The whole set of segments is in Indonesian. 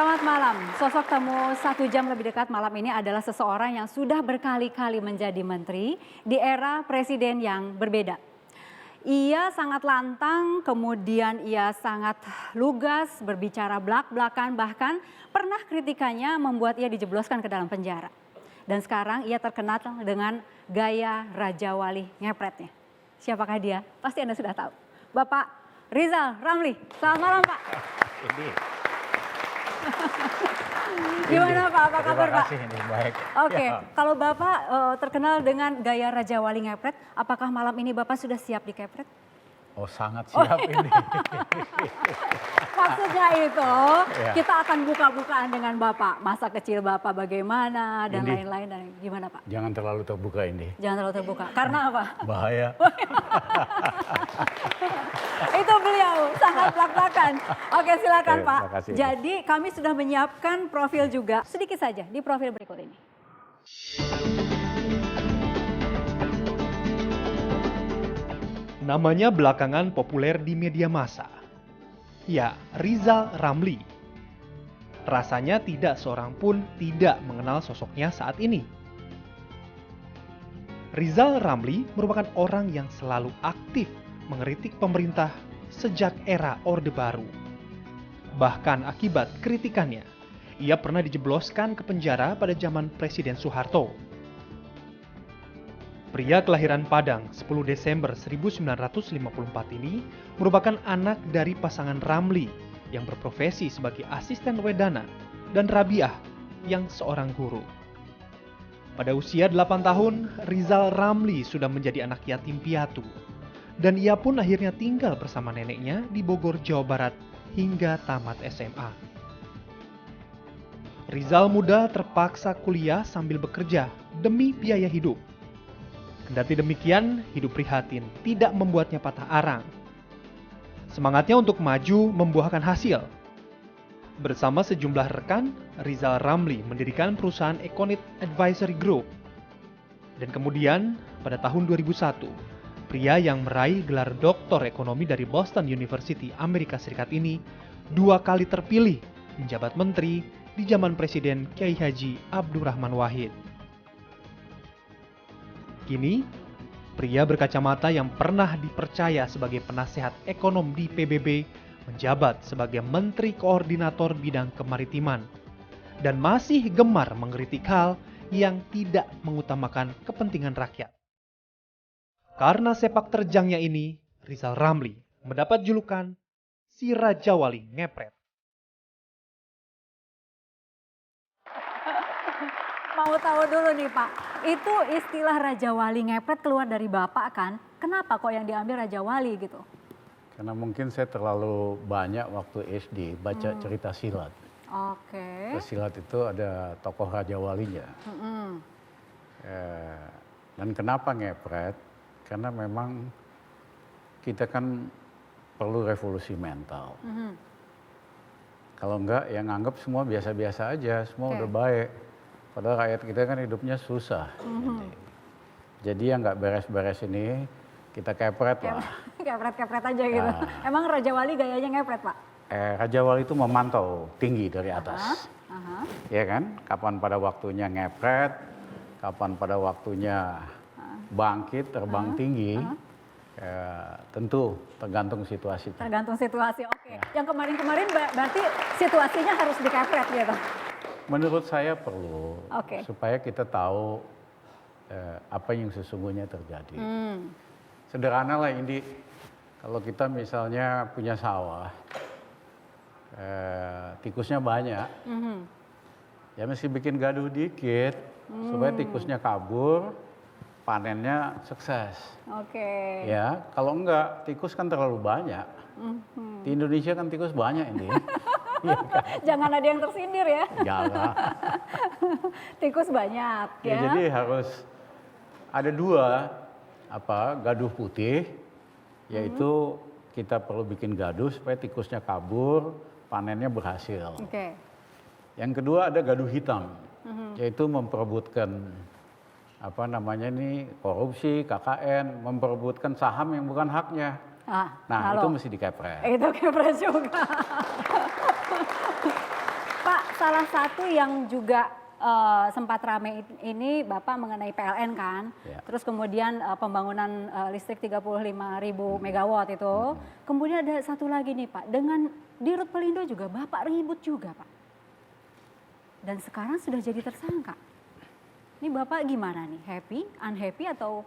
Selamat malam. Sosok tamu 1 jam lebih dekat malam ini adalah seseorang yang sudah berkali-kali menjadi menteri di era presiden yang berbeda. Ia sangat lantang, kemudian ia sangat lugas, berbicara belak-belakan, bahkan pernah kritikannya membuat ia dijebloskan ke dalam penjara. Dan sekarang ia terkenal dengan gaya Raja Wali ngepretnya. Siapakah dia? Pasti Anda sudah tahu. Bapak Rizal Ramli. Selamat malam, Pak. Gimana Pak, apa kabar Pak? Terima kasih, ini baik. Oke, Ya. kalau Bapak terkenal dengan gaya Raja Wali ngepret, apakah malam ini Bapak sudah siap dikepret? Oh sangat siap ini. Maksudnya itu, Ya. kita akan buka-bukaan dengan Bapak. Masa kecil Bapak bagaimana dan Ini. lain-lain. Dan gimana Pak? Jangan terlalu terbuka ini. Jangan terlalu terbuka. Karena apa? Bahaya. Itu beliau, sangat belak-belakan. Oke silakan Oke, Pak. terima kasih. Jadi kami sudah menyiapkan profil juga. Sedikit saja di profil berikut ini. Namanya belakangan populer di media massa. Ya, Rizal Ramli. Rasanya tidak seorang pun tidak mengenal sosoknya saat ini. Rizal Ramli merupakan orang yang selalu aktif mengkritik pemerintah sejak era Orde Baru. Bahkan akibat kritikannya, ia pernah dijebloskan ke penjara pada zaman Presiden Soeharto. Pria kelahiran Padang 10 Desember 1954 ini merupakan anak dari pasangan Ramli yang berprofesi sebagai asisten wedana dan Rabiah yang seorang guru. Pada usia 8 tahun, Rizal Ramli sudah menjadi anak yatim piatu. Dan ia pun akhirnya tinggal bersama neneknya di Bogor, Jawa Barat hingga tamat SMA. Rizal muda terpaksa kuliah sambil bekerja demi biaya hidup. Kendati demikian, hidup prihatin tidak membuatnya patah arang. Semangatnya untuk maju membuahkan hasil. Bersama sejumlah rekan, Rizal Ramli mendirikan perusahaan Econit Advisory Group. Dan kemudian, pada tahun 2001, pria yang meraih gelar doktor ekonomi dari Boston University, Amerika Serikat ini 2 kali terpilih menjabat menteri di zaman Presiden Kiai Haji Abdurrahman Wahid. Kini, pria berkacamata yang pernah dipercaya sebagai penasehat ekonom di PBB menjabat sebagai Menteri Koordinator Bidang Kemaritiman dan masih gemar mengkritik hal yang tidak mengutamakan kepentingan rakyat. Karena sepak terjangnya ini, Rizal Ramli mendapat julukan si Raja Wali ngepret. Mau tahu dulu nih Pak, itu istilah Raja Wali ngepret keluar dari Bapak kan? Kenapa kok yang diambil Raja Wali gitu? Karena mungkin saya terlalu banyak waktu SD baca cerita silat. Oke. Silat itu ada tokoh Raja Walinya. Dan kenapa ngepret? Karena memang kita kan perlu revolusi mental. Kalau enggak, yang anggap semua biasa-biasa aja, semua udah baik. Padahal rakyat kita kan hidupnya susah. Jadi yang nggak beres-beres ini kita kepret lah. Kepret-kepret aja gitu. Emang Raja Wali gayanya ngepret Pak? Raja Wali itu memantau tinggi dari atas. Ya kan? Kapan pada waktunya ngepret, kapan pada waktunya bangkit, terbang tinggi. Tentu tergantung situasi. Tergantung situasi, oke. Yang kemarin-kemarin berarti situasinya harus dikepret gitu? Menurut saya perlu, Oke. supaya kita tahu apa yang sesungguhnya terjadi. Sederhana lah ini, kalau kita misalnya punya sawah, tikusnya banyak, ya mesti bikin gaduh dikit, supaya tikusnya kabur, panennya sukses. Oke. Ya, kalau enggak, tikus kan terlalu banyak. Di Indonesia kan tikus banyak ini. Jangan ada yang tersindir ya. Jangan. Tikus banyak ya. Jadi harus ada 2 gaduh putih, yaitu kita perlu bikin gaduh supaya tikusnya kabur, panennya berhasil. Oke. Yang kedua ada gaduh hitam, yaitu memperebutkan korupsi, KKN, memperebutkan saham yang bukan haknya. Nah, itu mesti dikepret. Itu kepret juga. Pak, salah satu yang juga sempat rame ini Bapak mengenai PLN kan, Ya. terus kemudian pembangunan listrik 35.000 megawatt itu, kemudian ada satu lagi nih Pak, dengan Dirut Pelindo juga Bapak ribut juga Pak, dan sekarang sudah jadi tersangka. Ini Bapak gimana nih, happy, unhappy atau?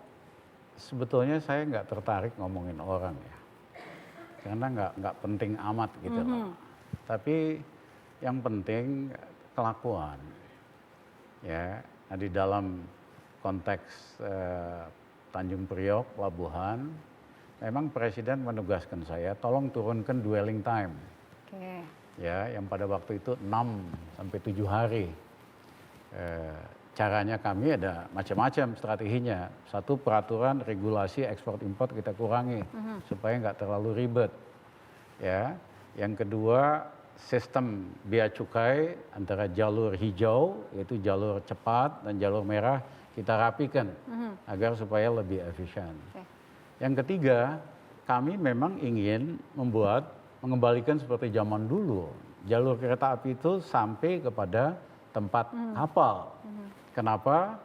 Sebetulnya saya nggak tertarik ngomongin orang ya, karena nggak penting amat gitu loh. Tapi yang penting kelakuan. Ya, nah di dalam konteks Tanjung Priok, Pelabuhan, memang Presiden menugaskan saya, tolong turunkan dwelling time. Oke. Ya, yang pada waktu itu 6 sampai 7 hari. Caranya kami ada macam-macam strateginya. Satu, peraturan regulasi ekspor impor kita kurangi supaya nggak terlalu ribet. Ya, yang kedua, sistem bea cukai antara jalur hijau yaitu jalur cepat dan jalur merah kita rapikan agar supaya lebih efisien. Okay. Yang ketiga, kami memang ingin mengembalikan seperti zaman dulu. Jalur kereta api itu sampai kepada tempat kapal. Kenapa?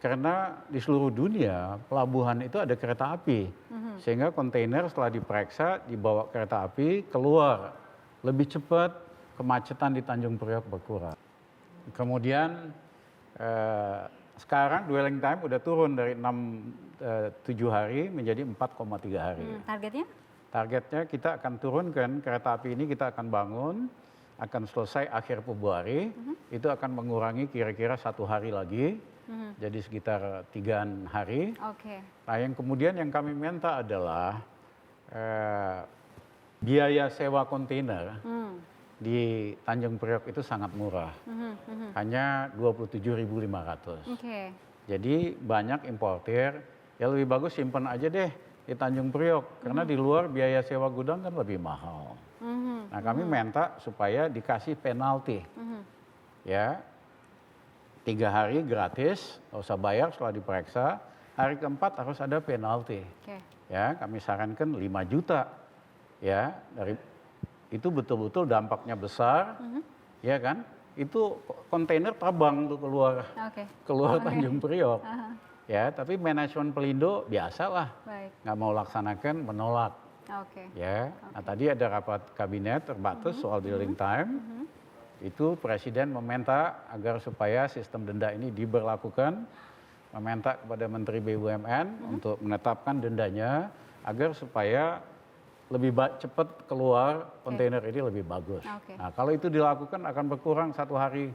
Karena di seluruh dunia pelabuhan itu ada kereta api. Sehingga kontainer setelah diperiksa dibawa kereta api keluar. Lebih cepat, kemacetan di Tanjung Priok berkurang. Kemudian sekarang dwelling time udah turun dari 7 hari menjadi 4,3 hari. Targetnya? Targetnya kita akan turunkan kereta api ini, kita akan bangun, akan selesai akhir Februari, itu akan mengurangi kira-kira 1 hari lagi, jadi sekitar 3 hari. Oke. Nah yang kemudian yang kami minta adalah biaya sewa kontainer di Tanjung Priok itu sangat murah, hanya 27.500. Oke. Jadi banyak importir, ya lebih bagus simpan aja deh di Tanjung Priok, karena di luar biaya sewa gudang kan lebih mahal. Nah kami minta supaya dikasih penalti, ya 3 hari gratis, nggak usah bayar setelah diperiksa, hari keempat harus ada penalti. Oke. Ya kami sarankan 5 juta. Ya, itu betul-betul dampaknya besar, ya kan? Itu kontainer terbang tuh keluar Tanjung Priok, ya. Tapi manajemen Pelindo biasalah, Baik. nggak mau laksanakan, menolak, Oke. ya. Nah tadi ada rapat kabinet terbatas soal dwelling time, itu Presiden meminta agar supaya sistem denda ini diberlakukan, meminta kepada Menteri BUMN untuk menetapkan dendanya agar supaya lebih cepat keluar kontainer ini lebih bagus. Okay. Nah kalau itu dilakukan akan berkurang 1,5 hari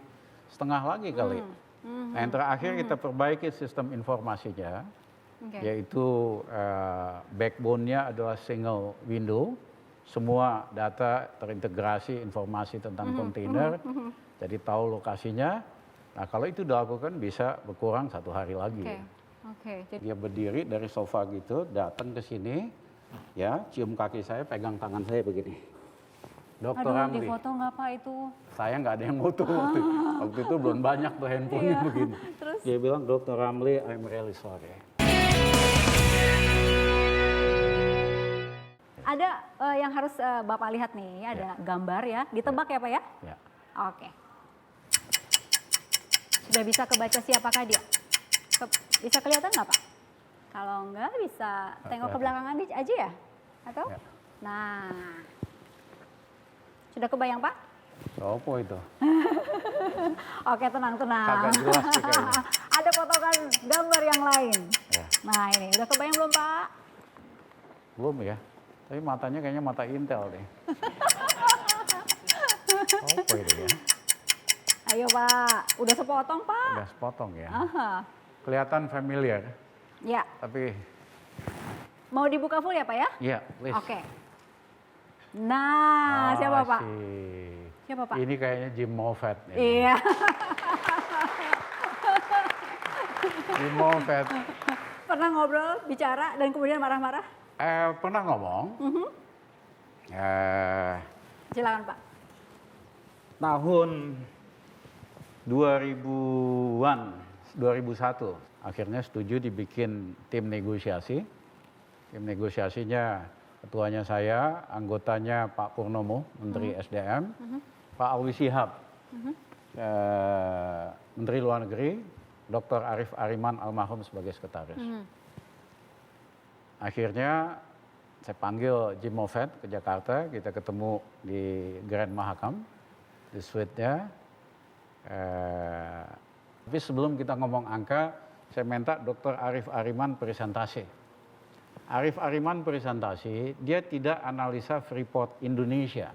lagi kali. Nah yang terakhir kita perbaiki sistem informasinya, yaitu backbone-nya adalah single window, semua data terintegrasi informasi tentang kontainer, jadi tahu lokasinya. Nah kalau itu dilakukan bisa berkurang 1 hari lagi. Oke. Dia berdiri dari sofa gitu, datang ke sini. Ya, cium kaki saya, pegang tangan saya begini. Dokter Ramli. Di foto nggak Pak itu? Saya nggak ada yang foto waktu itu belum banyak tuh handphonenya begini. Terus? Dia bilang, Dokter Ramli, I'm really sorry. Ada yang harus Bapak lihat nih, ada gambar ya, ditebak ya Pak ya? Ya. Oke. Sudah bisa kebaca siapakah dia? Bisa kelihatan nggak Pak? Kalau enggak bisa tengok ke belakang aja ya? Atau? Ya. Nah, sudah kebayang Pak? Apa itu? Oke, tenang. Kagak jelas sih kayaknya. Ada potongan gambar yang lain. Ya. Nah ini, udah kebayang belum Pak? Belum ya, tapi matanya kayaknya mata Intel deh. Apa itu ya? Ayo Pak, udah sepotong Pak? Udah sepotong ya. Aha. Kelihatan familiar, Ya, tapi mau dibuka full ya Pak ya? iya, please. Oke. Nah, siapa Pak? Asik. Siapa Pak? Ini kayaknya Jim Moffat. Iya. Jim Moffat. Pernah ngobrol, bicara, dan kemudian marah-marah? Pernah ngomong. Silakan Pak. Tahun 2000-an, 2001, akhirnya setuju dibikin tim negosiasi. Tim negosiasinya ketuanya saya, anggotanya Pak Purnomo, Menteri SDM, Pak Alwi Shihab, Menteri Luar Negeri, Dr. Arif Ariman almarhum sebagai sekretaris. Akhirnya saya panggil Jim Moffett ke Jakarta, kita ketemu di Grand Mahakam, di suite-nya. Tapi sebelum kita ngomong angka, saya minta Dr. Arif Ariman presentasi. Arif Ariman presentasi, dia tidak analisa Freeport Indonesia.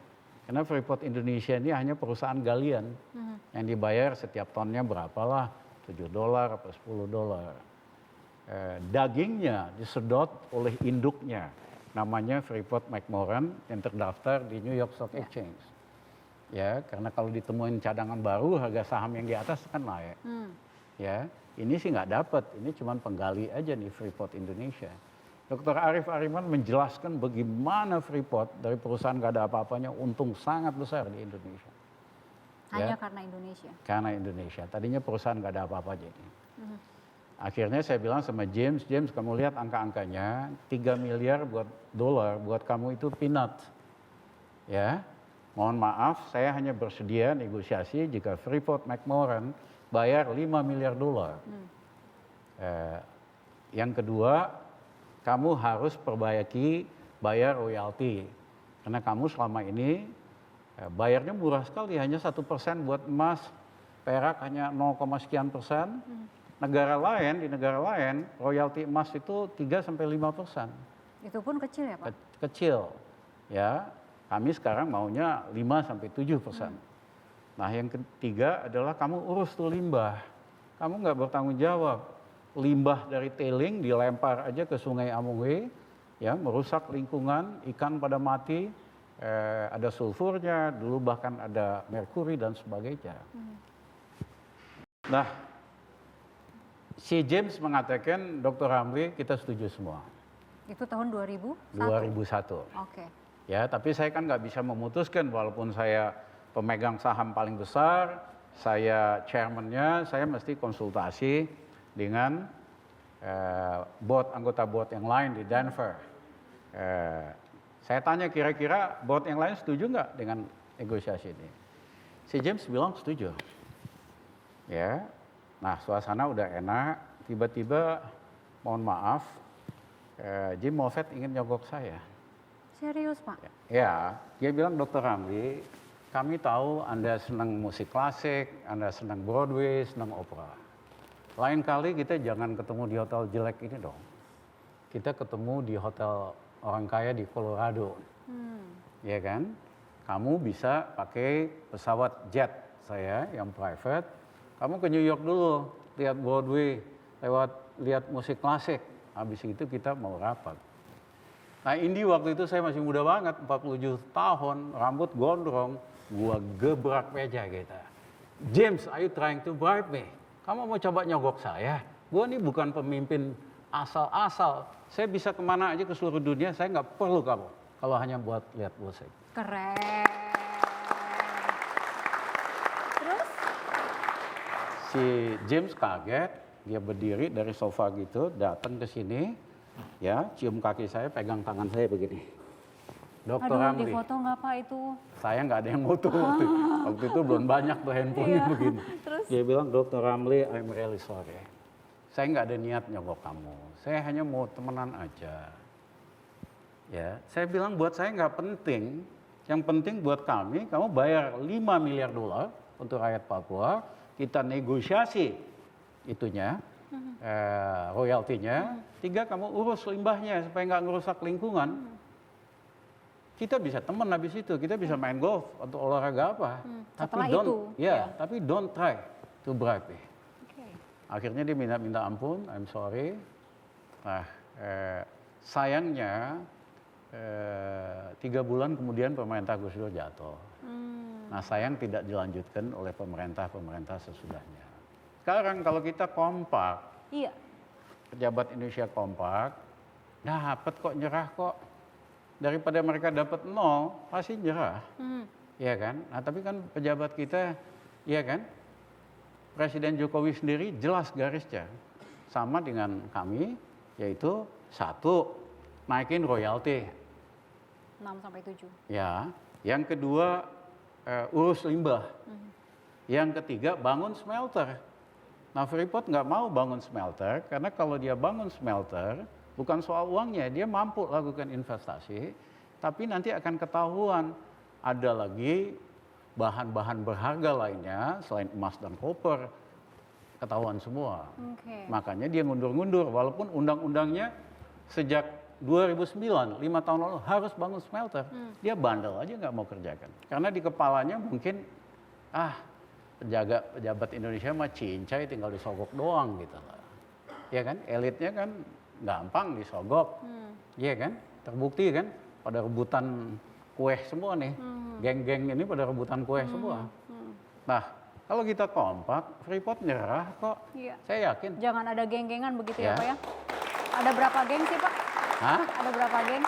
Karena Freeport Indonesia ini hanya perusahaan galian yang dibayar setiap tonnya berapalah, $7 atau $10. Dagingnya disedot oleh induknya, namanya Freeport McMoran yang terdaftar di New York Stock Exchange. Ya, karena kalau ditemuin cadangan baru, harga saham yang di atas kan naik. Ya, ini sih nggak dapat, ini cuma penggali aja nih Freeport Indonesia. Dr. Arif Ariman menjelaskan bagaimana Freeport dari perusahaan nggak ada apa-apanya untung sangat besar di Indonesia. Hanya karena Indonesia. Karena Indonesia. Tadinya perusahaan nggak ada apa-apa jadi. Akhirnya saya bilang sama James, kamu lihat angka-angkanya, 3 miliar dolar buat kamu itu peanut. Ya, mohon maaf, saya hanya bersedia negosiasi jika Freeport McMoran bayar 5 miliar dolar. Yang kedua, kamu harus bayar royalti. Karena kamu selama ini bayarnya murah sekali, hanya 1% buat emas, perak hanya 0, sekian persen. Di negara lain royalti emas itu 3-5%. Itu pun kecil ya Pak? Kecil, ya. Kami sekarang maunya 5-7%. Nah yang ketiga adalah kamu urus tuh limbah. Kamu nggak bertanggung jawab. Limbah dari tailing dilempar aja ke Sungai Amungwe, ya, merusak lingkungan, ikan pada mati, ada sulfurnya, dulu bahkan ada merkuri dan sebagainya. Nah, si James mengatakan, Dr. Ramli, kita setuju semua. Itu tahun 2001? 2001. Oke. Ya, tapi saya kan nggak bisa memutuskan, walaupun saya pemegang saham paling besar, saya chairman-nya, saya mesti konsultasi dengan anggota board yang lain di Denver. Saya tanya kira-kira board yang lain setuju nggak dengan negosiasi ini? Si James bilang setuju. Ya, nah suasana udah enak. Tiba-tiba, mohon maaf, Jim Moffett ingin nyogok saya. Serius Pak? Ya, dia bilang, Dr. Ramli, kami tahu Anda senang musik klasik, Anda senang Broadway, senang opera. Lain kali kita jangan ketemu di hotel jelek ini dong. Kita ketemu di hotel orang kaya di Colorado. Ya kan? Kamu bisa pakai pesawat jet saya yang private. Kamu ke New York dulu, lihat Broadway, lihat musik klasik. Habis itu kita mau rapat. Nah Indi waktu itu saya masih muda banget, 47 tahun, rambut gondrong. Gua gebrak meja kita. James, are you trying to bribe me? Kamu mau coba nyogok saya? Gua ini bukan pemimpin asal-asal. Saya bisa kemana aja ke seluruh dunia, saya nggak perlu kamu. Kalau hanya buat lihat musik. Keren. Terus? Si James kaget, dia berdiri dari sofa gitu, datang ke sini, ya, cium kaki saya, pegang tangan saya begini. Dr. Ramli. Di foto nggak Pak itu? Saya nggak ada yang foto waktu itu belum banyak tuh handphonenya begini. Terus? Dia bilang, Dr. Ramli, I'm really sorry. Saya nggak ada niat nyogok kamu. Saya hanya mau temenan aja. Ya, saya bilang buat saya nggak penting. Yang penting buat kami, kamu bayar 5 miliar dolar untuk rakyat Papua. Kita negosiasi itunya, royaltinya. 3, kamu urus limbahnya supaya nggak ngerusak lingkungan. Kita bisa teman habis itu, kita bisa main golf atau olahraga apa. Setelah Tapi itu, tapi don't try to bribe me. Okay. Akhirnya dia minta ampun, I'm sorry. Nah, sayangnya 3 bulan kemudian pemerintah Gus Dur jatuh. Nah, sayang tidak dilanjutkan oleh pemerintah sesudahnya. Sekarang kalau kita kompak, Iya. pejabat Indonesia kompak, dapat kok, nyerah kok. Daripada mereka dapat 0, pasti nyerah. Iya kan? Nah, tapi kan pejabat kita, iya kan? Presiden Jokowi sendiri jelas garisnya. Sama dengan kami, yaitu 1, naikin royalti. 6-7. Ya. Yang kedua, urus limbah. Yang ketiga, bangun smelter. Nah, Freeport nggak mau bangun smelter karena kalau dia bangun smelter, bukan soal uangnya, dia mampu lakukan investasi, tapi nanti akan ketahuan ada lagi bahan-bahan berharga lainnya selain emas dan koper, ketahuan semua. Makanya dia ngundur-ngundur, walaupun undang-undangnya sejak 2009, 5 tahun lalu harus bangun smelter. Dia bandel aja nggak mau kerjakan. Karena di kepalanya mungkin, pejabat Indonesia mah cincai tinggal disogok doang gitu lah. Ya kan, elitnya kan gampang disogok. Iya kan, terbukti kan, pada rebutan kue semua nih. Geng-geng ini pada rebutan kue semua. Nah, kalau kita kompak, Freeport nyerah kok. Iya. Saya yakin. Jangan ada geng-gengan begitu ya Pak ya. Ada berapa geng sih Pak? Hah? Ada berapa geng?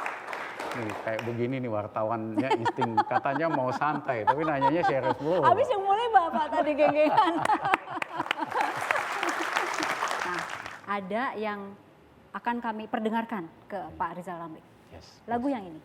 Nih, kayak begini nih wartawannya insting katanya mau santai, tapi nanyanya serius mulu. Habis yang mulai Bapak tadi geng-gengan. Nah, ada yang akan kami perdengarkan ke Pak Rizal Ramli. Yes. Lagu yang ini.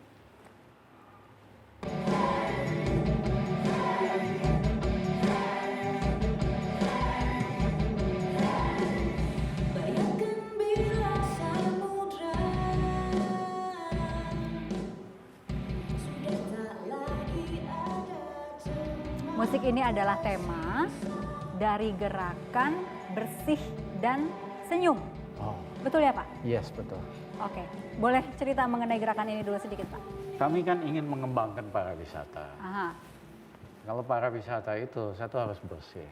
Musik ini adalah tema dari gerakan bersih dan senyum. Oh, Betul ya Pak? yes betul. Oke, boleh cerita mengenai gerakan ini dulu sedikit Pak? Kami kan ingin mengembangkan pariwisata. Aha. Kalau pariwisata itu satu harus bersih.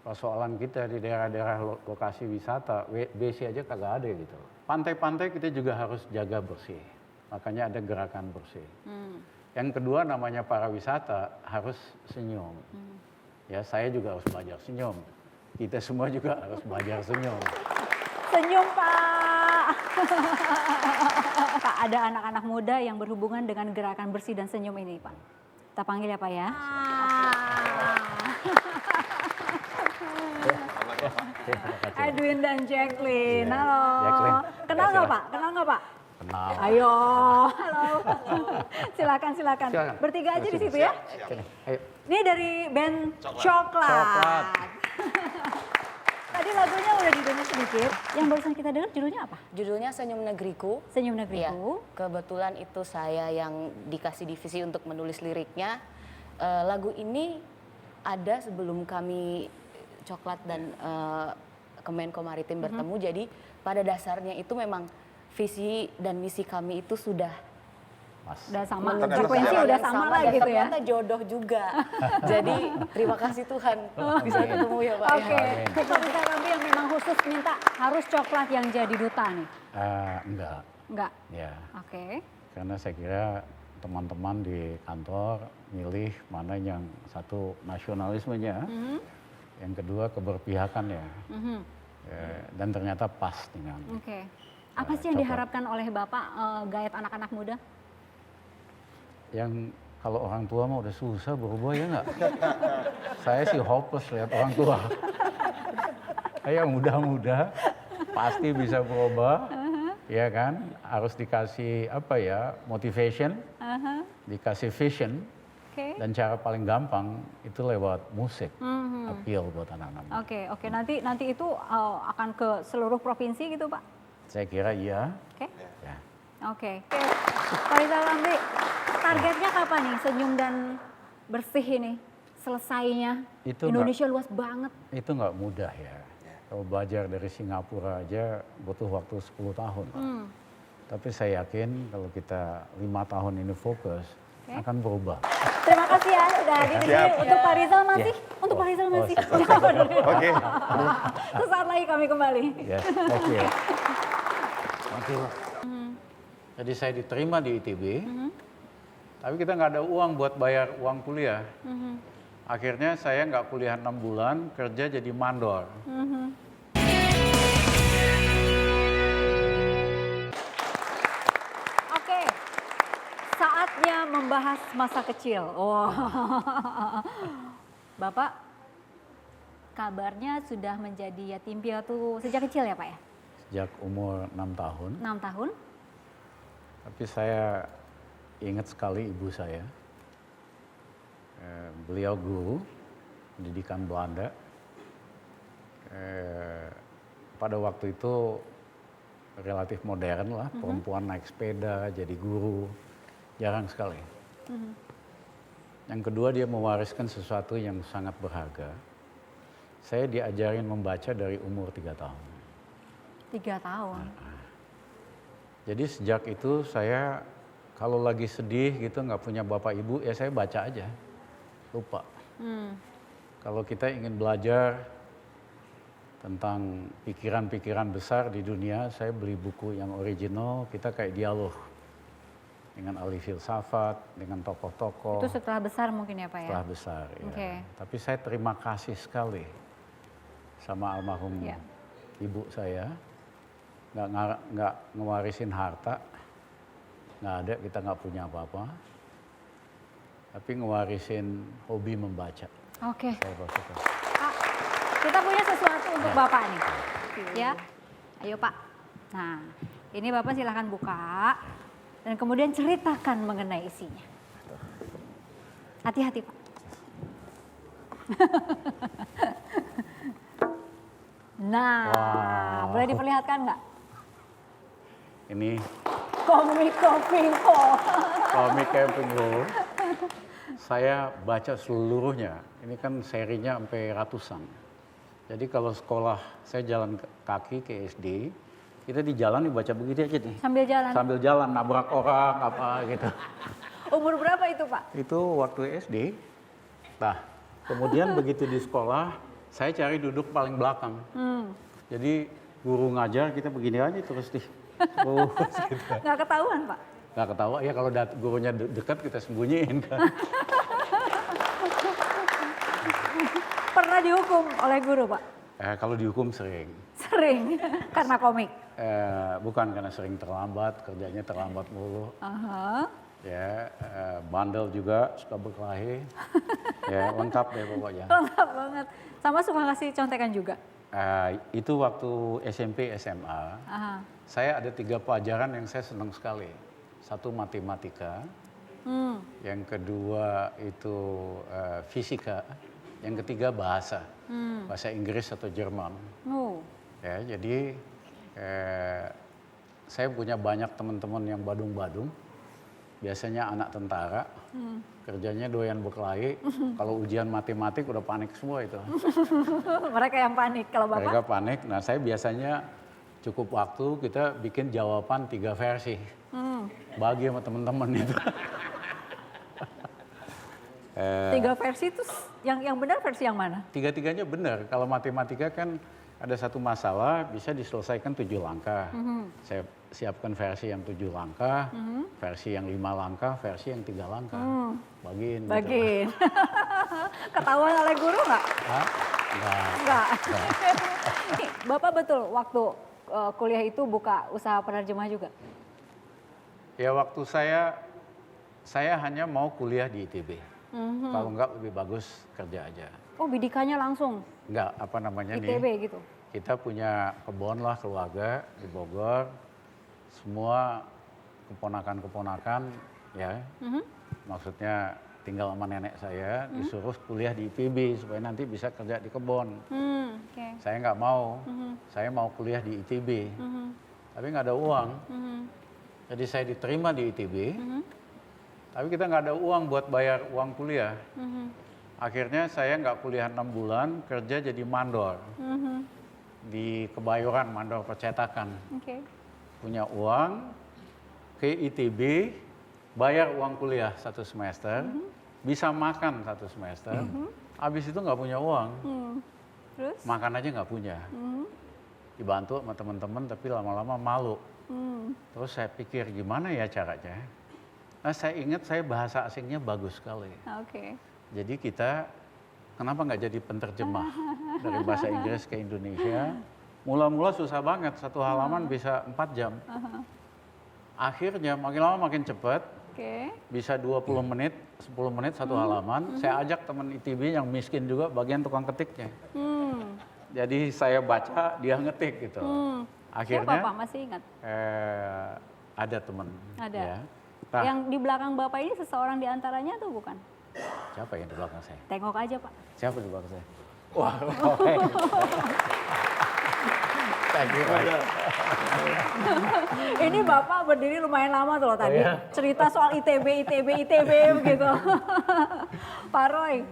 Persoalan kita di daerah-daerah lokasi wisata, WC aja kagak ada gitu. Pantai-pantai kita juga harus jaga bersih. Makanya ada gerakan bersih. Yang kedua namanya pariwisata harus senyum. Ya, saya juga harus belajar senyum. Kita semua juga harus belajar senyum. Senyum Pak. Pak, ada anak-anak muda yang berhubungan dengan gerakan bersih dan senyum ini Pak. Kita panggil ya Pak ya. Edwin dan Jacqueline, halo. Jacqueline. Kenal Ya, nggak silakan. Pak? Kenal nggak Pak? Kenal. Ayo, halo. Silakan. Silakan. Bertiga aja di situ ya. Sini, ayo. Ini dari band Coklat. Coklat. Tadi lagunya udah didengar sedikit. Yang barusan kita dengar judulnya apa? Judulnya Senyum Negeriku. Senyum Iya, Negeriku. kebetulan itu saya yang dikasih divisi untuk menulis liriknya. Lagu ini ada sebelum kami Coklat dan Kemenko Maritim bertemu. Jadi pada dasarnya itu memang visi dan misi kami itu sudah Mas. Udah sama, menunjukkan frekuensi hal udah yang sama lah dan gitu ya. ternyata jodoh juga. Jadi terima kasih Tuhan bisa ketemu ya Pak. Oke, Ya. Pak Rizal Ramli yang memang khusus minta harus Coklat yang jadi duta nih. Enggak, Enggak? ya. Oke. Karena saya kira teman-teman di kantor milih mana yang satu nasionalismenya, yang kedua keberpihakan ya. Dan ternyata pas dengan. Oke. Apa sih yang Coklat. diharapkan oleh Bapak gayat anak-anak muda? Yang kalau orang tua mah udah susah berubah ya nggak? Saya sih hopeless lihat orang tua. Yang muda-muda pasti bisa berubah, ya kan? Harus dikasih apa ya, motivation, dikasih vision, Oke. dan cara paling gampang itu lewat musik, appeal buat anak-anak. Oke. Nanti itu akan ke seluruh provinsi gitu Pak? Saya kira iya. Oke. Ya. Oke. Pak Rizal Ramli, targetnya kapan nih senyum dan bersih ini selesainya? Itu Indonesia luas banget. Itu nggak mudah ya. Kalau belajar dari Singapura aja butuh waktu 10 tahun. Pak. Tapi saya yakin kalau kita 5 tahun ini fokus, akan berubah. Terima kasih ya sudah hadir di sini. Untuk Pak Rizal masih? Untuk Pak Rizal masih? Oke. Sesaat lagi kami kembali. Yes, thank you. Oke, Pak. Jadi saya diterima di ITB, tapi kita nggak ada uang buat bayar uang kuliah. Akhirnya saya nggak kuliah 6 bulan, kerja jadi mandor. Oke, saatnya membahas masa kecil. Wow. Bapak, kabarnya sudah menjadi yatim piatu sejak kecil ya Pak ya? Sejak umur 6 tahun. 6 tahun? Tapi saya ingat sekali ibu saya. Beliau guru, pendidikan Belanda. Pada waktu itu relatif modern lah, perempuan naik sepeda, jadi guru, jarang sekali. Yang kedua dia mewariskan sesuatu yang sangat berharga. Saya diajarin membaca dari umur 3 tahun. 3 tahun. Jadi sejak itu saya kalau lagi sedih gitu nggak punya bapak ibu ya saya baca aja, lupa. Kalau kita ingin belajar tentang pikiran-pikiran besar di dunia, saya beli buku yang original, kita kayak dialog dengan ahli filsafat, dengan tokoh-tokoh. Itu setelah besar mungkin ya Pak ya? Setelah besar, ya. Oke. Tapi saya terima kasih sekali sama almarhum Ya. ibu saya, nggak ngewarisin harta, nggak ada, kita nggak punya apa-apa, tapi ngewarisin hobi membaca. Oke. Saya suka. Pak, kita punya sesuatu untuk Bapak nih. Ya, ayo Pak. Nah, ini Bapak silahkan buka dan kemudian ceritakan mengenai isinya. Hati-hati Pak. Nah, Wow. boleh diperlihatkan nggak? Ini Komik Kopingko. komik Camping World. Saya baca seluruhnya. Ini kan serinya sampai ratusan. Jadi kalau sekolah saya jalan kaki ke SD, kita di jalan dibaca begini aja nih. Sambil jalan. Sambil jalan nabrak orang apa gitu. Umur berapa itu Pak? Itu waktu SD. Nah, kemudian begitu di sekolah, saya cari duduk paling belakang. Jadi guru ngajar kita begini aja terus di. Gitu. Nggak ketahuan Pak? Nggak ketawa ya kalau gurunya dekat kita sembunyiin kan. Pernah dihukum oleh guru Pak? Kalau dihukum sering. Sering, karena komik. Bukan karena sering terlambat, kerjanya terlambat mulu. Ya, bandel juga, suka berkelahi. Ya, lengkap deh pokoknya. Lengkap banget. Sama suka kasih contekan juga. Itu waktu SMP, SMA. Aha. Saya ada 3 pelajaran yang saya senang sekali. Satu matematika, yang kedua itu fisika, yang ketiga bahasa, bahasa Inggris atau Jerman. Ya, jadi saya punya banyak teman-teman yang badung-badung, biasanya anak tentara, kerjanya doyan berkelahi, kalau ujian matematik udah panik semua itu. Mereka yang panik, kalau Bapak? Mereka panik, nah saya biasanya cukup waktu kita bikin jawaban 3 versi, bagi sama teman-teman itu. 3 versi itu yang benar versi yang mana? 3-tiganya benar. Kalau matematika kan ada satu masalah bisa diselesaikan 7 langkah. Saya siapkan versi yang 7 langkah, versi yang 5 langkah, versi yang 3 langkah. Bagiin. Bagiin. Ketahuan oleh guru nggak? Hah? Enggak. Bapak betul waktu kuliah itu buka usaha penerjemah juga? Ya waktu saya hanya mau kuliah di ITB. Kalau enggak lebih bagus kerja aja. Oh bidikannya langsung? Enggak, apa namanya ITB nih. gitu? Kita punya kebun lah keluarga di Bogor. Semua keponakan-keponakan ya. Maksudnya tinggal sama nenek saya disuruh kuliah di ITB supaya nanti bisa kerja di kebun. Okay. Saya nggak mau. Saya mau kuliah di ITB. Tapi nggak ada uang. Jadi saya diterima di ITB. Tapi kita nggak ada uang buat bayar uang kuliah. Akhirnya saya nggak kuliah 6 bulan, kerja jadi mandor. Di Kebayoran, mandor percetakan. Okay. Punya uang, ke ITB, bayar uang kuliah 1 semester, bisa makan 1 semester, habis itu nggak punya uang. Terus? Makan aja nggak punya. Dibantu sama teman-teman tapi lama-lama malu. Terus saya pikir gimana ya caranya. Nah saya ingat saya bahasa asingnya bagus sekali. Oke. Jadi kita kenapa nggak jadi penterjemah dari bahasa Inggris ke Indonesia. Mula-mula susah banget, 1 halaman bisa 4 jam. Akhirnya makin lama makin cepat. Oke. Bisa 20 menit, 10 menit 1 halaman. Saya ajak teman ITB yang miskin juga bagian tukang ketiknya. Jadi saya baca, dia ngetik gitu. Akhirnya Siapa Pak, masih ingat? ada teman. Ada. Ya. Nah, Yang di belakang Bapak ini seseorang di antaranya atau bukan? Siapa yang di belakang saya? Tengok aja Pak. Siapa di belakang saya? Wah, oke. Thank you, Pak. Ini Bapak berdiri lumayan lama tuh loh tadi. iya? Cerita soal ITB begitu. Pak Roy,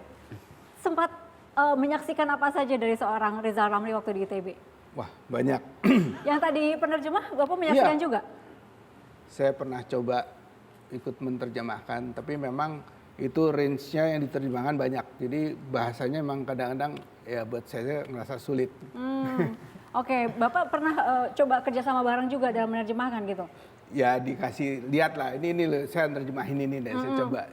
sempat menyaksikan apa saja dari seorang Rizal Ramli waktu di ITB? Wah, banyak. Yang tadi penerjemah, Bapak menyaksikan Iya. juga? Saya pernah coba ikut menerjemahkan, tapi memang itu range-nya yang diterjemahkan banyak. Jadi bahasanya memang kadang-kadang ya buat saya ngerasa sulit. Oke, Bapak pernah coba kerjasama bareng juga dalam menerjemahkan gitu? Ya dikasih lihat lah, ini loh, saya nerjemahin ini deh, saya coba.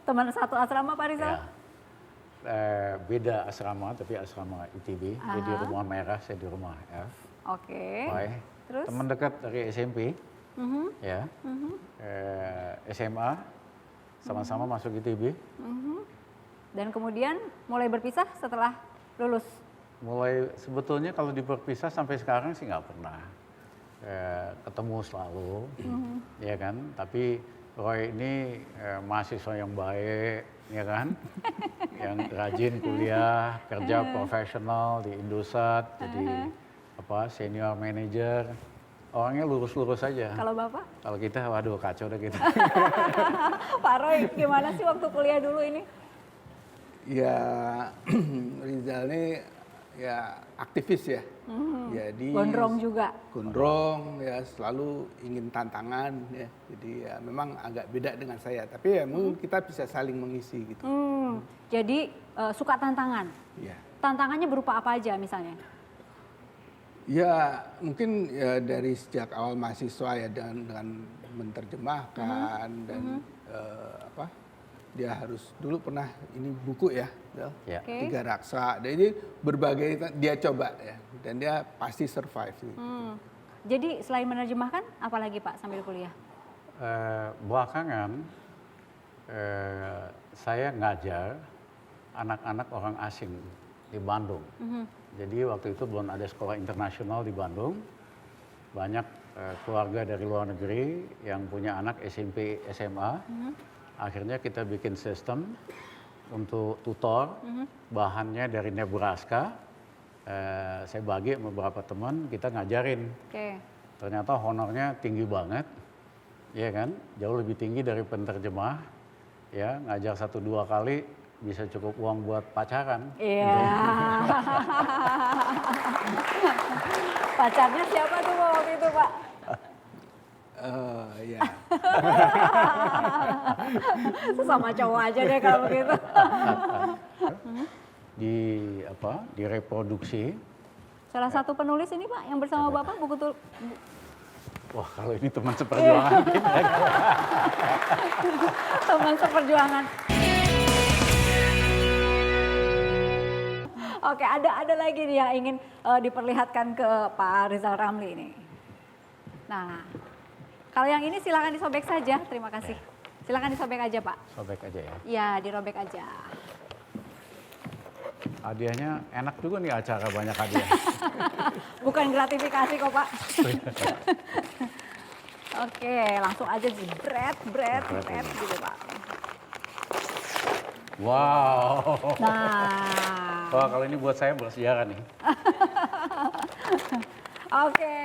Teman satu asrama Pak Rizal? Ya. Beda asrama, tapi asrama ITB. Dia di rumah merah, saya di rumah F. Oke. Baik. Terus? Teman dekat dari SMP, ya. SMA, sama-sama masuk ITB. Dan kemudian mulai berpisah setelah lulus? Mulai sebetulnya kalau diperpisah sampai sekarang sih nggak pernah. Ketemu selalu, ya kan. Tapi Roy ini mahasiswa yang baik, ya kan. Yang rajin kuliah, kerja profesional di Indosat, jadi senior manager. Orangnya lurus-lurus saja. Kalau Bapak? Kalau kita, waduh kacau deh kita. Pak Roy, gimana sih waktu kuliah dulu ini? Ya Rizal ini ya aktivis ya. Jadi Gondrong juga? Gondrong, ya selalu ingin tantangan ya. Jadi ya memang agak beda dengan saya. Tapi ya mungkin kita bisa saling mengisi gitu. Jadi suka tantangan? Ya. Tantangannya berupa apa aja misalnya? Ya mungkin ya dari sejak awal mahasiswa ya dengan menerjemahkan dan dia harus dulu pernah ini buku ya, Ya. Oke. 3 Raksa. Dan ini berbagai dia coba ya dan dia pasti survive. Gitu. Jadi selain menerjemahkan, apa lagi Pak sambil kuliah? Belakangan saya ngajar anak-anak orang asing di Bandung. Jadi waktu itu belum ada sekolah internasional di Bandung. Banyak keluarga dari luar negeri yang punya anak SMP, SMA. Akhirnya kita bikin sistem untuk tutor, bahannya dari Nebraska. Saya bagi sama beberapa teman, kita ngajarin. Oke. Ternyata honornya tinggi banget, ya kan? Jauh lebih tinggi dari penterjemah. Ya, ngajar 1-2 kali bisa cukup uang buat pacaran. Iya. Pacarnya siapa tuh Pak waktu itu Pak? Ya. Sesama cowok aja deh kalau begitu. Direproduksi. Salah satu penulis ini Pak yang bersama Bapak buku Wah, kalau ini teman seperjuangan kita. teman seperjuangan. Oke, ada lagi nih yang ingin diperlihatkan ke Pak Rizal Ramli ini. Nah, kalau yang ini silakan disobek saja, terima kasih. Silakan disobek aja Pak. Sobek aja ya. Ya, dirobek aja. Hadiahnya enak juga nih acara banyak hadiah. Bukan gratifikasi kok Pak. Oke, langsung aja jebret gitu Pak. Wow. Nah, Wah, kalau ini buat saya bersejarah nih. oke.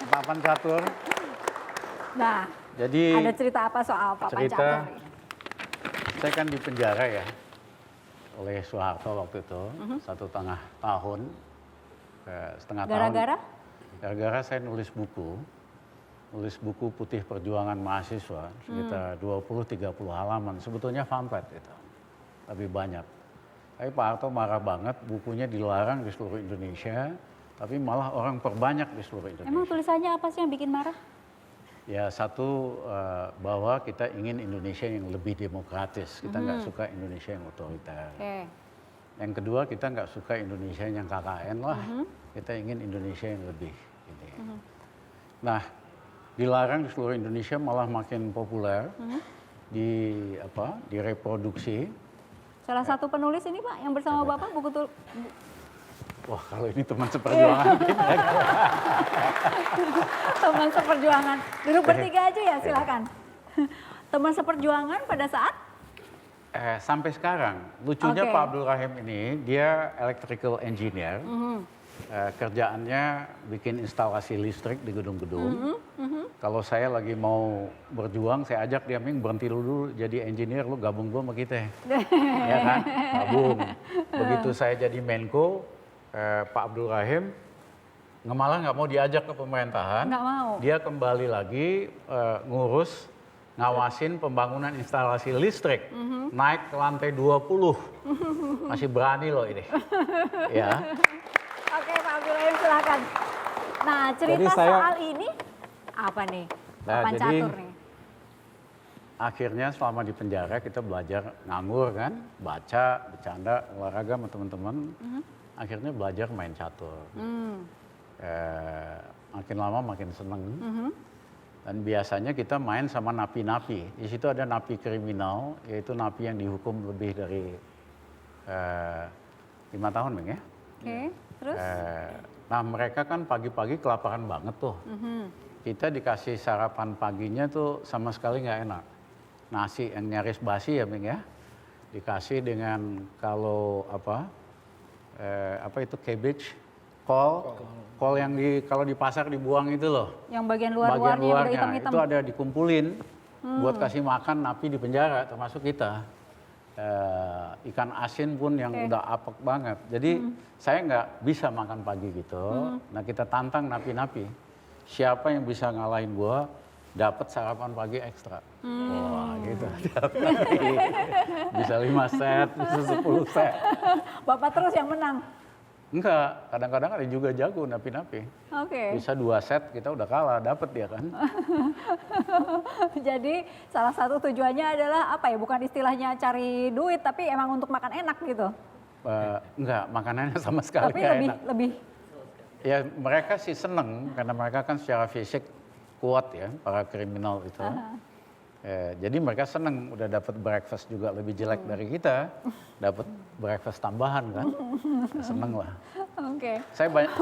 Papan catur. Nah, Jadi ada cerita apa soal Papan cerita, Catur? saya kan di penjara ya oleh Soeharto waktu itu 1,5 tahun, setengah tahun. Gara-gara? Gara-gara saya nulis buku Putih Perjuangan Mahasiswa sekitar 20-30 halaman. Sebetulnya pamflet itu, tapi banyak. Tapi Pak Harto marah banget, bukunya dilarang di seluruh Indonesia, tapi malah orang perbanyak di seluruh Indonesia. Emang tulisannya apa sih yang bikin marah? Ya satu, bahwa kita ingin Indonesia yang lebih demokratis, kita nggak suka Indonesia yang otoriter. Oke. Yang kedua, kita nggak suka Indonesia yang KKN lah, kita ingin Indonesia yang lebih ini. Nah, dilarang di seluruh Indonesia malah makin populer, direproduksi. Salah satu penulis ini Pak yang bersama Bapak buku Wah, kalau ini teman seperjuangan kita. teman seperjuangan. Duduk bertiga aja ya, silakan. Teman seperjuangan pada saat? Sampai sekarang, lucunya Oke. Pak Abdul Rahim ini, dia electrical engineer. Kerjaannya bikin instalasi listrik di gedung-gedung. Kalau saya lagi mau berjuang, saya ajak dia, Ming, berhenti dulu jadi engineer, lu gabung dulu sama kita. Ya kan? Gabung. Begitu saya jadi Menko, Pak Abdul Rahim malah nggak mau diajak ke pemerintahan. Nggak mau. Dia kembali lagi ngurus, ngawasin pembangunan instalasi listrik. Naik ke lantai 20. Masih berani loh ini. Ya. Oke, Pak Abdul Rahim silakan. Nah, cerita Jadi saya- soal ini apa nih? Nah, Papan jadi- catur nih. Akhirnya selama di penjara kita belajar nganggur kan, baca, bercanda, olahraga sama teman-teman. Akhirnya belajar main catur. Makin lama makin seneng. Dan biasanya kita main sama napi-napi. Di situ ada napi kriminal, yaitu napi yang dihukum lebih dari 5 tahun, Ming, ya. Oke, terus? Nah mereka kan pagi-pagi kelaparan banget tuh. Kita dikasih sarapan paginya tuh sama sekali nggak enak. Nasi yang nyaris basi ya, Ming, ya. Dikasih dengan kalau apa itu cabbage, kol yang kalau di pasar dibuang itu loh. Yang bagian Bagian luar-luarnya yang udah luarnya hitam-hitam. itu ada dikumpulin buat kasih makan napi di penjara, termasuk kita. Ikan asin pun yang udah apek banget. Jadi saya nggak bisa makan pagi gitu. Nah kita tantang napi-napi. Siapa yang bisa ngalahin gua dapat sarapan pagi ekstra. Wah gitu. Bisa 5 set, bisa 10 set. Bapak terus yang menang. Enggak, kadang-kadang ada juga jago napi-napi. Oke. Bisa 2 set kita udah kalah, dapat dia kan. Jadi salah satu tujuannya adalah apa ya? Bukan istilahnya cari duit, tapi emang untuk makan enak gitu. Enggak, makanannya sama sekali Tapi nggak lebih enak. lebih Ya mereka sih seneng karena mereka kan secara fisik kuat ya, para kriminal itu. Jadi mereka seneng udah dapat breakfast juga lebih jelek dari kita, dapat breakfast tambahan kan, seneng lah. oke. Saya banyak,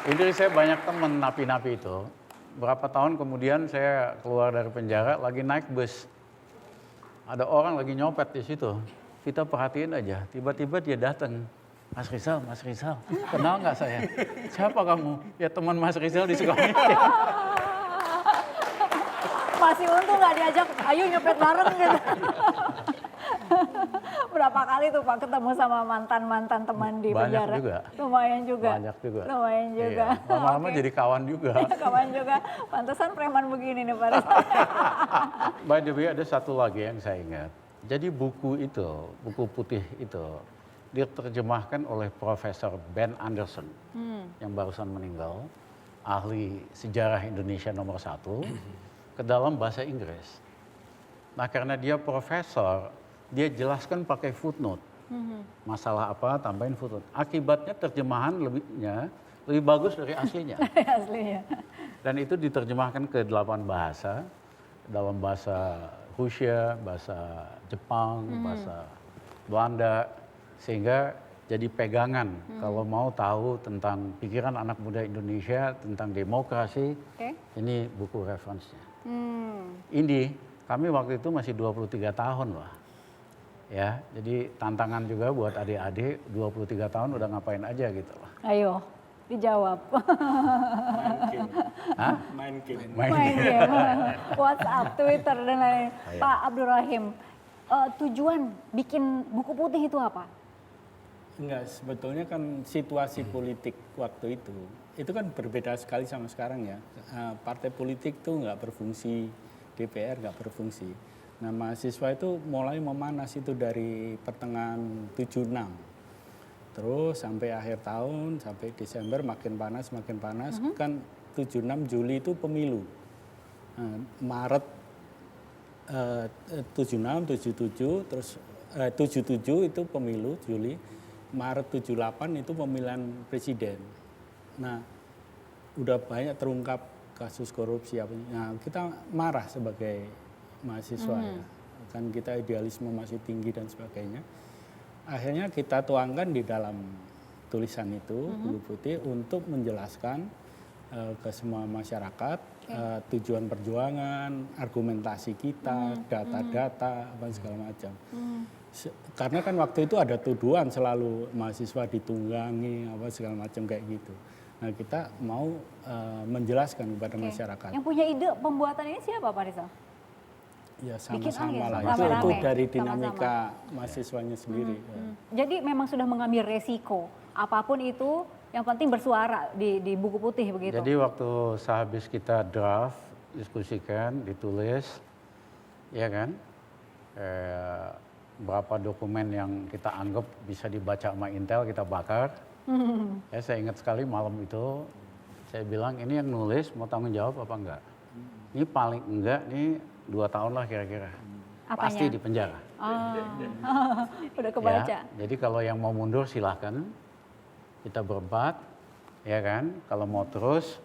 ini saya banyak temen napi-napi itu. Berapa tahun kemudian saya keluar dari penjara, lagi naik bus, ada orang lagi nyopet di situ. Kita perhatiin aja, tiba-tiba dia datang. Mas Rizal, kenal nggak saya? Siapa kamu? Ya teman Mas Rizal di Sukabumi. Masih untung nggak diajak, ayo nyopet bareng gitu. Berapa kali tuh Pak ketemu sama mantan-mantan teman di Banyak penjara? juga. Lumayan juga. Banyak juga. Lumayan juga. Iya, lama-lama Oke. jadi kawan juga. Kawan juga. Pantesan preman begini nih Pak Rizal. By the way ada satu lagi yang saya ingat. Jadi buku itu, buku putih itu, diterjemahkan oleh Profesor Ben Anderson yang barusan meninggal, ahli sejarah Indonesia nomor 1, ke dalam bahasa Inggris. Nah karena dia profesor, dia jelaskan pakai footnote. Masalah apa, tambahin footnote. Akibatnya terjemahan lebih bagus dari aslinya. Aslinya. Dan itu diterjemahkan ke 8 bahasa, dalam bahasa Rusia, bahasa Jepang, bahasa Belanda, sehingga jadi pegangan kalau mau tahu tentang pikiran anak muda Indonesia, tentang demokrasi, Oke. ini buku referensinya. Ini, kami waktu itu masih 23 tahun loh. Ya, jadi tantangan juga buat adik-adik, 23 tahun udah ngapain aja gitu loh. Ayo, dijawab. Main game. Main game, WhatsApp, Twitter, dan lain-lain. Pak Abdul Rahim, tujuan bikin buku putih itu apa? Enggak, sebetulnya kan situasi politik waktu itu kan berbeda sekali sama sekarang ya. Partai politik tuh nggak berfungsi, DPR nggak berfungsi. Nah mahasiswa itu mulai memanas itu dari pertengahan 76. Terus sampai akhir tahun, sampai Desember makin panas, kan 76 Juli itu pemilu. Maret 76, 77, terus 77 itu pemilu Juli, Maret 78 itu pemilihan presiden. Nah, udah banyak terungkap kasus korupsi apa. Nah, kita marah sebagai mahasiswa ya. Kan kita idealisme masih tinggi dan sebagainya. Akhirnya kita tuangkan di dalam tulisan itu, buku putih, untuk menjelaskan ke semua masyarakat, tujuan perjuangan, argumentasi kita, data-data, apa segala macam. Karena kan waktu itu ada tuduhan selalu mahasiswa ditunggangi, apa segala macam kayak gitu. Nah kita mau menjelaskan kepada masyarakat. Yang punya ide pembuatan ini siapa Pak Rizal? Ya Bikin sama-sama lah, lagi, itu rame-rame, dari sama-sama. dinamika mahasiswanya sendiri. Jadi memang sudah mengambil resiko, apapun itu yang penting bersuara di buku putih begitu. Jadi waktu sehabis kita draft, diskusikan, ditulis, ya kan, berapa dokumen yang kita anggap bisa dibaca sama Intel kita bakar. Ya, saya ingat sekali malam itu, saya bilang ini yang nulis mau tanggung jawab apa enggak? Ini paling enggak nih 2 tahun lah kira-kira. Apanya? Pasti di penjara. Udah kebaca. Ya, jadi kalau yang mau mundur silahkan, kita berempat, ya kan. Kalau mau terus,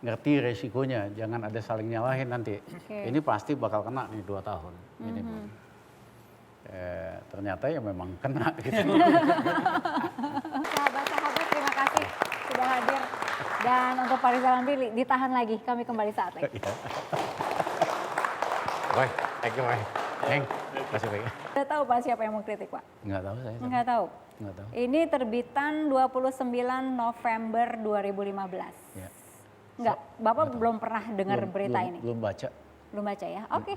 ngerti resikonya, jangan ada saling nyalahin nanti. Ini pasti bakal kena nih 2 tahun. Ternyata ya memang kena gitu. Sahabat-sahabat terima kasih sudah hadir. Dan untuk Pak Rizal Ramli ditahan lagi, kami kembali saat lagi. Baik, thank you, Baik. Kasih baik. Udah tahu Pak siapa yang mengkritik Pak? Enggak tahu saya. Enggak tahu. Enggak tahu. Ini terbitan 29 November 2015. Ya. Enggak, Bapak belum pernah dengar berita ini? Belum baca. Belum baca ya? Oke.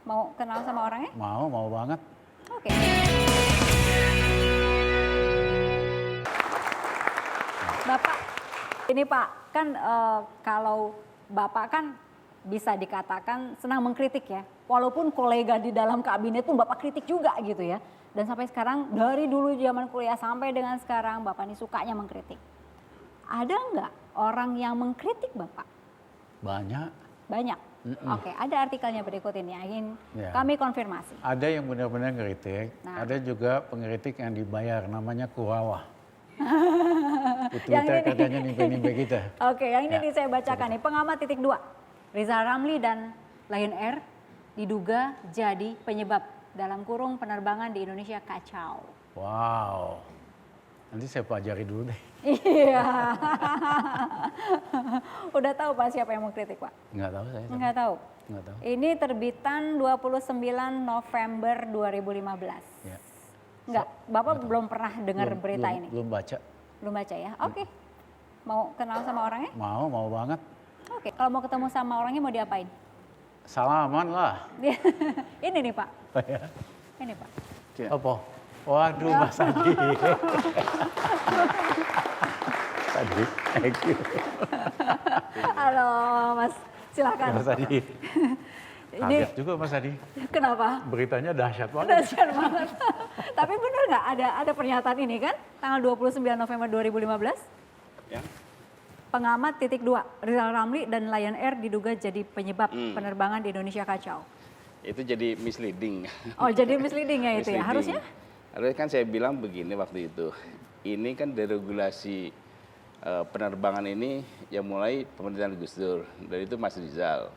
Mau kenal sama orangnya? Mau banget. Oke. Bapak, ini Pak, kan kalau Bapak kan bisa dikatakan senang mengkritik ya. Walaupun kolega di dalam kabinet pun Bapak kritik juga gitu ya. Dan sampai sekarang dari dulu zaman kuliah sampai dengan sekarang Bapak ini sukanya mengkritik. Ada nggak orang yang mengkritik Bapak? Banyak. Banyak. Oke, ada artikelnya berikut ini ingin Ya. kami konfirmasi. Ada yang benar-benar ngeritik, Nah. ada juga pengkritik yang dibayar, namanya kurawah. Di Yang Twitter ini. kerjanya nimpe-nimpe kita. Oke, yang ini Ya. nih saya bacakan nih. Pengamat titik 2, Rizal Ramli dan Lion Air diduga jadi penyebab dalam kurung penerbangan di Indonesia kacau. Wow. Nanti saya pelajari dulu deh. Iya. Udah tahu Pak siapa yang mengkritik Pak? Nggak tahu saya. Enggak tahu. Nggak tahu. Ini terbitan 29 November 2015. Ya. Enggak, Bapak belum pernah dengar berita ini? Belum baca. Belum baca ya? Oke. Mau kenal sama orangnya? Mau banget. Oke, kalau mau ketemu sama orangnya mau diapain? Salaman lah. Ini nih Pak. Oh, ya. Ini Pak. Apa? Waduh, Mas Adi. Adi, thank you. Halo Mas, silakan. Mas Adi. Ini Kaget juga Mas Adi. kenapa? Beritanya dahsyat banget. Dahsyat banget. Tapi benar nggak ada pernyataan ini kan? Tanggal 29 November 2015? Ya. Pengamat titik 2, Rizal Ramli dan Lion Air diduga jadi penyebab penerbangan di Indonesia kacau. Itu jadi misleading. Oh jadi misleading ya itu ya? Misleading. Harusnya? Harusnya kan saya bilang begini waktu itu. Ini kan deregulasi penerbangan ini yang mulai pemerintahan Gus Dur. Dan itu Mas Rizal.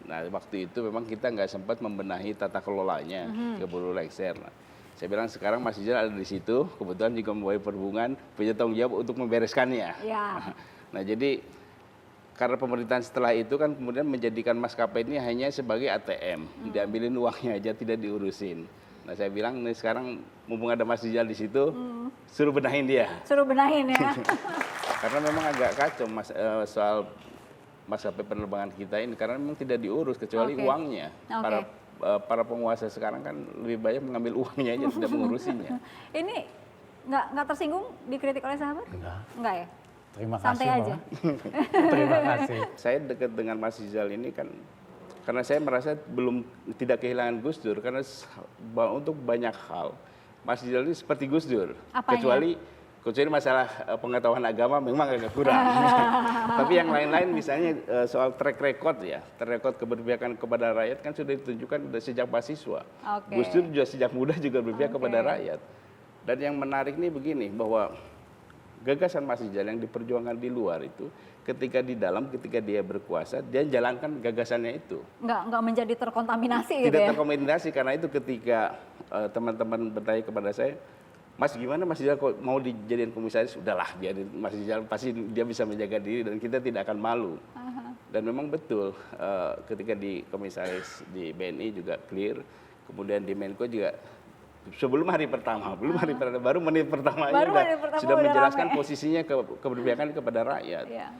Nah waktu itu memang kita nggak sempat membenahi tata kelolanya ke Bulu Lengser. Nah, saya bilang sekarang Mas Rizal ada di situ. Kebetulan juga membawa perhubungan punya tanggung jawab untuk membereskannya. Ya. Nah jadi karena pemerintahan setelah itu kan kemudian menjadikan maskapai ini hanya sebagai ATM, diambilin uangnya aja tidak diurusin. Nah saya bilang nih sekarang mumpung ada Mas Rizal di situ, suruh benahin dia. Suruh benahin ya. Karena memang agak kacau soal maskapai penerbangan kita ini karena memang tidak diurus kecuali Oke. uangnya. Oke. Para penguasa sekarang kan lebih banyak mengambil uangnya aja tidak mengurusinya. Ini nggak tersinggung dikritik oleh sahabat? Enggak ya? Terima kasih. Santai aja. Malah. Terima kasih. Saya dekat dengan Mas Rizal ini kan karena saya merasa tidak kehilangan Gus Dur karena untuk banyak hal Mas Rizal ini seperti Gus Dur. Apanya? Kecuali masalah pengetahuan agama memang agak kurang. Tapi yang lain-lain misalnya soal track record ya, track record keberpihakan kepada rakyat kan sudah ditunjukkan sejak mahasiswa. Oke. Gus Dur juga sejak muda juga berpihak Oke. kepada rakyat. Dan yang menarik nih begini bahwa gagasan Mas Rizal yang diperjuangkan di luar itu ketika di dalam ketika dia berkuasa dia jalankan gagasannya itu. Nggak menjadi terkontaminasi gitu Tidak ya? terkombinasi karena itu ketika teman-teman bertanya kepada saya Mas gimana Mas Rizal kok mau dijadiin komisaris? Udahlah biarin Mas Rizal, pasti dia bisa menjaga diri dan kita tidak akan malu. Dan memang betul ketika di komisaris di BNI juga clear, kemudian di Menko juga sebelum hari pertama, baru menit pertama sudah menjelaskan rame. posisinya keberpihakan kepada rakyat. Iya.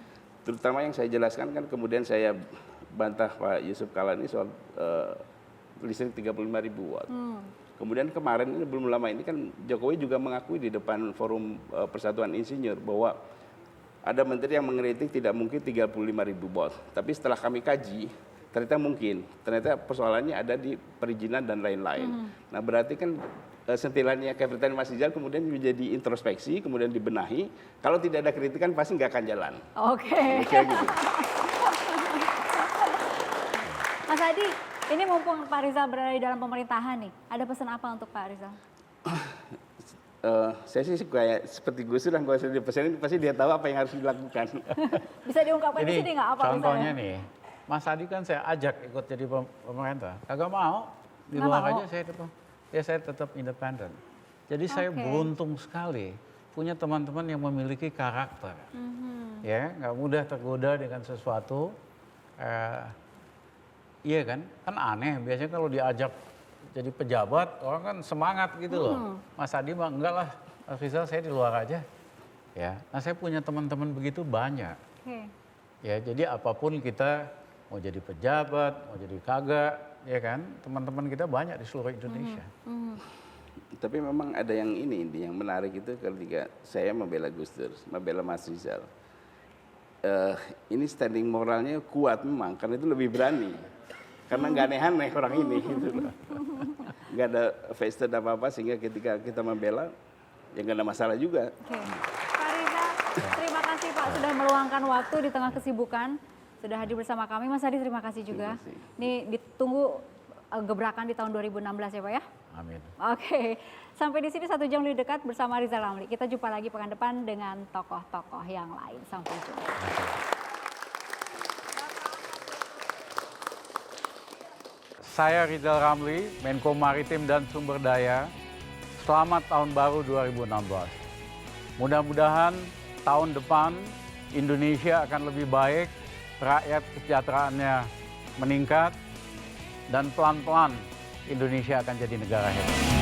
Terutama yang saya jelaskan kan kemudian saya bantah Pak Yusuf Kala ini soal listrik 35.000 watt. Kemudian kemarin ini belum lama ini kan Jokowi juga mengakui di depan forum Persatuan Insinyur bahwa ada menteri yang mengkritik tidak mungkin 35.000 watt. Tapi setelah kami kaji, ternyata mungkin. Ternyata persoalannya ada di perizinan dan lain-lain. Nah berarti kan sentilannya Kapten Mas Rizal kemudian menjadi introspeksi, kemudian dibenahi. Kalau tidak ada kritikan pasti nggak akan jalan. Oke. Kayak gitu. Mas Adi, ini mumpung Pak Rizal berada di dalam pemerintahan nih, ada pesan apa untuk Pak Rizal? Saya sih kayak seperti Gus Dur, kalau saya dipesanin pasti dia tahu apa yang harus dilakukan. Bisa diungkapkan di sini nggak apa contohnya misalnya? nih, Mas Adi kan saya ajak ikut jadi pemerintah, kagak mau, di Nggak luar mau? aja saya tetap independen. Jadi saya beruntung sekali punya teman-teman yang memiliki karakter, ya nggak mudah tergoda dengan sesuatu. Iya kan aneh. Biasanya kalau diajak jadi pejabat orang kan semangat gitu loh. Mas Adi mah enggak lah, Mas Rizal saya di luar aja. Ya, nah saya punya teman-teman begitu banyak. Oke. Ya, jadi apapun kita mau jadi pejabat, mau jadi kagak, ya kan, teman-teman kita banyak di seluruh Indonesia. Tapi memang ada yang yang menarik itu ketika saya membela Gus Dur, membela Mas Rizal. Ini standing moralnya kuat memang, karena itu lebih berani. Karena nggak aneh-aneh orang ini, gitu loh. Nggak ada vested apa-apa, sehingga ketika kita membela, ya nggak ada masalah juga. Oke. Pak Rizal, terima kasih Pak sudah meluangkan waktu di tengah kesibukan. Sudah hadir bersama kami. Mas Adi terima kasih juga. Terima kasih. Ini ditunggu gebrakan di tahun 2016 ya Pak ya? Amin. Oke, sampai di sini 1 jam lebih dekat bersama Rizal Ramli. Kita jumpa lagi pekan depan dengan tokoh-tokoh yang lain. Sampai jumpa. Saya Rizal Ramli, Menko Maritim dan Sumber Daya. Selamat tahun baru 2016. Mudah-mudahan tahun depan Indonesia akan lebih baik, rakyat kesejahteraannya meningkat, dan pelan-pelan Indonesia akan jadi negara hebat.